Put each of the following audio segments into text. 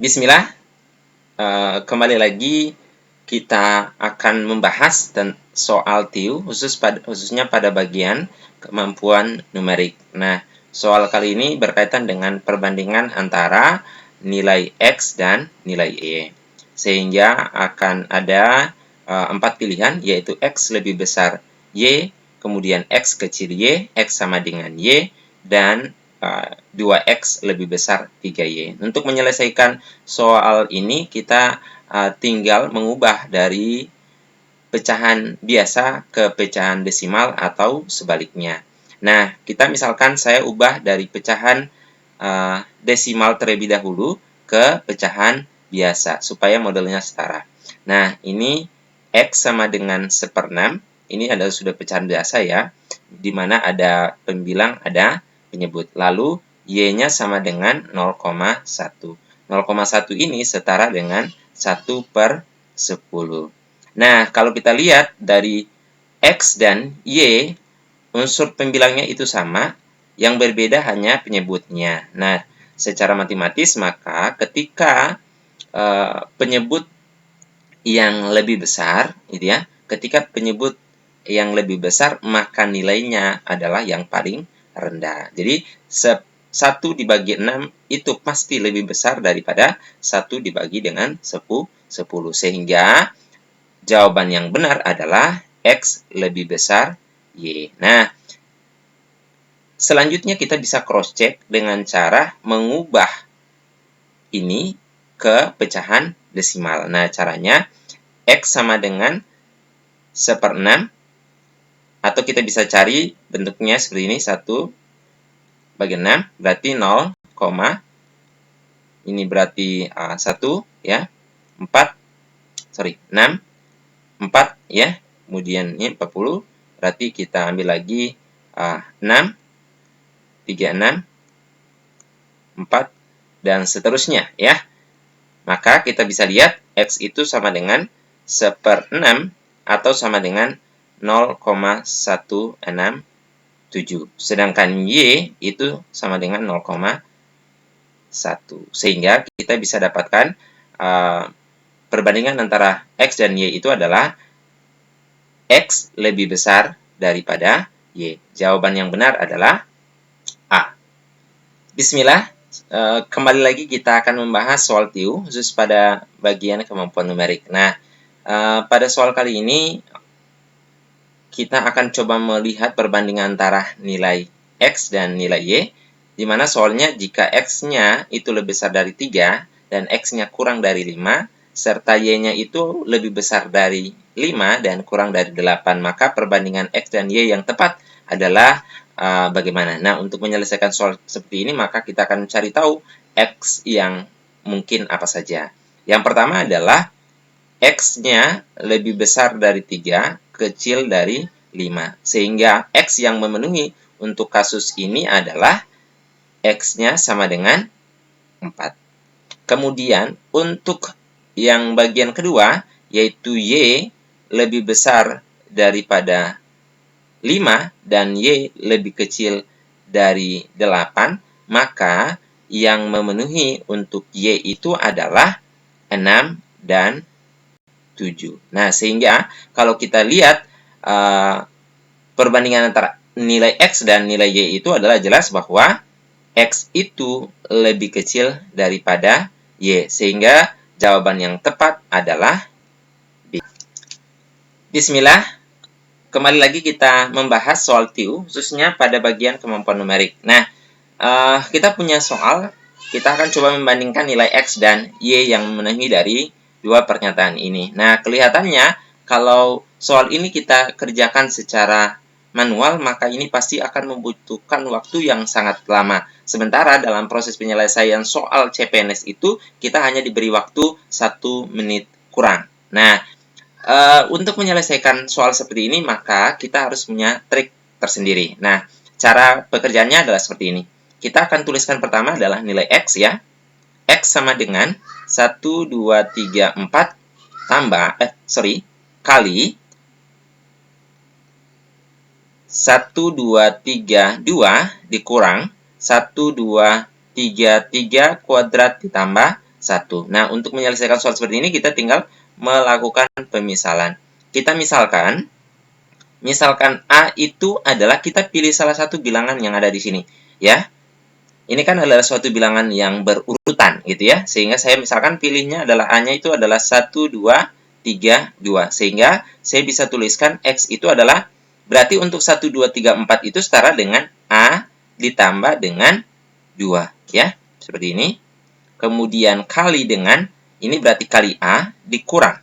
Bismillah, kembali lagi kita akan membahas soal TIU khususnya pada bagian kemampuan numerik. Nah, soal kali ini berkaitan dengan perbandingan antara nilai X dan nilai Y. Sehingga akan ada 4 pilihan, yaitu X lebih besar Y, kemudian X kecil Y, X sama dengan Y, dan 2X lebih besar 3Y. Untuk menyelesaikan soal ini, kita tinggal mengubah dari pecahan biasa ke pecahan desimal atau sebaliknya. Nah, kita misalkan saya ubah dari pecahan desimal terlebih dahulu ke pecahan biasa, supaya modelnya setara. Nah, ini X sama dengan 1/6. Ini adalah sudah pecahan biasa ya, di mana ada pembilang, ada penyebut. Lalu, Y-nya sama dengan 0,1. 0,1 ini setara dengan 1/10. Nah, kalau kita lihat dari X dan Y, unsur pembilangnya itu sama, yang berbeda hanya penyebutnya. Nah, secara matematis, maka ketika penyebut yang lebih besar, gitu ya, ketika penyebut yang lebih besar, maka nilainya adalah yang paling rendah. Jadi, 1 dibagi 6 itu pasti lebih besar daripada 1 dibagi dengan 10. Sehingga, jawaban yang benar adalah X lebih besar Y. Nah, selanjutnya kita bisa cross-check dengan cara mengubah ini ke pecahan desimal. Nah, caranya X sama dengan 1/6, atau kita bisa cari bentuknya seperti ini, 1/6, berarti 0, ini berarti 1, ya, 6, 4, ya, kemudian ini 40, berarti kita ambil lagi 6, 36, 4, dan seterusnya, ya. Maka kita bisa lihat X itu sama dengan 1/6 atau sama dengan 0,167. Sedangkan Y itu sama dengan 0,1. Sehingga kita bisa dapatkan perbandingan antara X dan Y itu adalah X lebih besar daripada Y. Jawaban yang benar adalah A. Bismillah, kembali lagi kita akan membahas soal TIU khusus pada bagian kemampuan numerik. Nah, pada soal kali ini kita akan coba melihat perbandingan antara nilai X dan nilai Y, di mana soalnya jika X-nya itu lebih besar dari 3 dan X-nya kurang dari 5, serta Y-nya itu lebih besar dari 5 dan kurang dari 8, maka perbandingan X dan Y yang tepat adalah bagaimana. Nah, untuk menyelesaikan soal seperti ini, maka kita akan mencari tahu X yang mungkin apa saja. Yang pertama adalah X-nya lebih besar dari 3, kecil dari 5. Sehingga X yang memenuhi untuk kasus ini adalah X-nya sama dengan 4. Kemudian, untuk yang bagian kedua, yaitu Y lebih besar daripada 5 dan Y lebih kecil dari 8, maka yang memenuhi untuk Y itu adalah 6 dan 7. Nah, sehingga kalau kita lihat perbandingan antara nilai X dan nilai Y itu adalah jelas bahwa X itu lebih kecil daripada Y. Sehingga jawaban yang tepat adalah B. Bismillah, kembali lagi kita membahas soal TIU, khususnya pada bagian kemampuan numerik. Nah, kita punya soal, kita akan coba membandingkan nilai X dan Y yang memenuhi dari dua pernyataan ini. Nah, kelihatannya kalau soal ini kita kerjakan secara manual, maka ini pasti akan membutuhkan waktu yang sangat lama. Sementara dalam proses penyelesaian soal CPNS itu, kita hanya diberi waktu 1 menit kurang. Nah, untuk menyelesaikan soal seperti ini, maka kita harus punya trik tersendiri. Nah, cara pekerjaannya adalah seperti ini. Kita akan tuliskan pertama adalah nilai X, ya. X sama dengan 1, 2, 3, 4 kali 1, 2, 3, 2 dikurang 1, 2, 3, 3 kuadrat ditambah 1. Nah, untuk menyelesaikan soal seperti ini, kita tinggal melakukan pemisalan. Kita misalkan A itu adalah, kita pilih salah satu bilangan yang ada di sini. Ya, ini kan adalah suatu bilangan yang berurutan, gitu ya. Sehingga saya misalkan pilihnya adalah A-nya itu adalah 1, 2, 3, 2. Sehingga saya bisa tuliskan X itu adalah, berarti untuk 1, 2, 3, 4 itu setara dengan A ditambah dengan 2. Ya, seperti ini. Kemudian kali dengan, ini berarti kali A dikurang.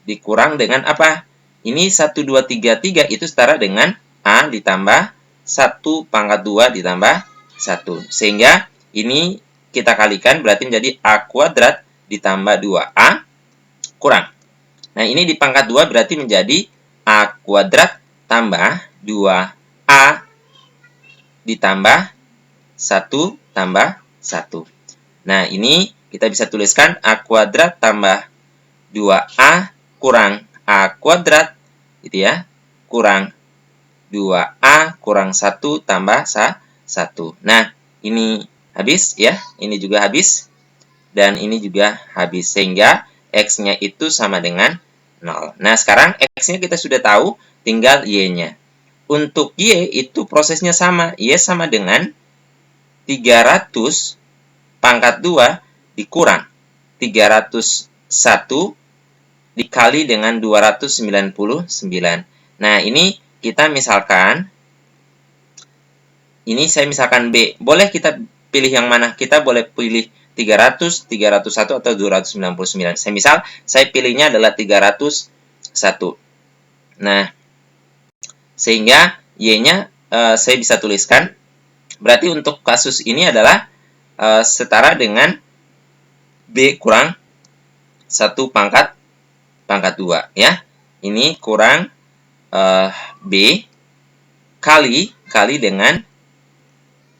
Dikurang dengan apa? Ini 1, 2, 3, 3 itu setara dengan A ditambah 1 pangkat 2 ditambah 1. Sehingga ini kita kalikan berarti menjadi A kuadrat ditambah 2A kurang. Nah, ini di pangkat 2 berarti menjadi A kuadrat tambah 2A ditambah 1 tambah 1. Nah, ini kita bisa tuliskan A kuadrat tambah 2A kurang A kuadrat, gitu ya, kurang 2A kurang 1 tambah 1. Nah, ini habis ya, ini juga habis, dan ini juga habis. Sehingga X-nya itu sama dengan 0. Nah, sekarang X-nya kita sudah tahu, tinggal Y-nya. Untuk Y itu prosesnya sama. Y sama dengan 300 pangkat 2 dikurang 301 dikali dengan 299. Nah, ini kita misalkan, ini saya misalkan B. Boleh kita pilih yang mana? Kita boleh pilih 300, 301, atau 299. Saya pilihnya adalah 301. Nah, sehingga Y-nya saya bisa tuliskan, berarti untuk kasus ini adalah setara dengan B kurang 1 pangkat 2 ya. Ini kurang B kali dengan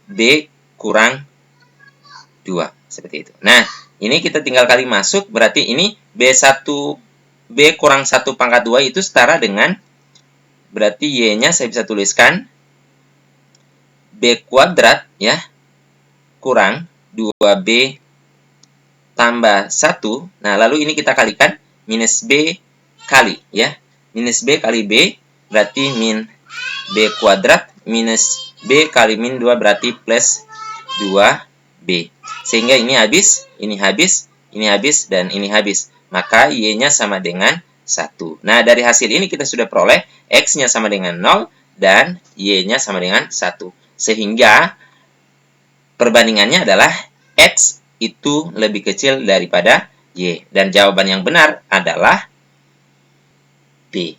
B kurang 2, seperti itu. Nah, ini kita tinggal kali masuk, berarti ini B kurang 1 pangkat 2 itu setara dengan, berarti Y-nya saya bisa tuliskan B kuadrat ya kurang 2B tambah 1. Nah, lalu ini kita kalikan, minus B kali, ya. Minus B kali B, berarti min B kuadrat, minus B kali min 2, berarti plus 2B. Sehingga ini habis, ini habis, ini habis, dan ini habis. Maka Y-nya sama dengan 1. Nah, dari hasil ini kita sudah peroleh X-nya sama dengan 0, dan Y-nya sama dengan 1. Sehingga perbandingannya adalah X itu lebih kecil daripada Y. Dan jawaban yang benar adalah B.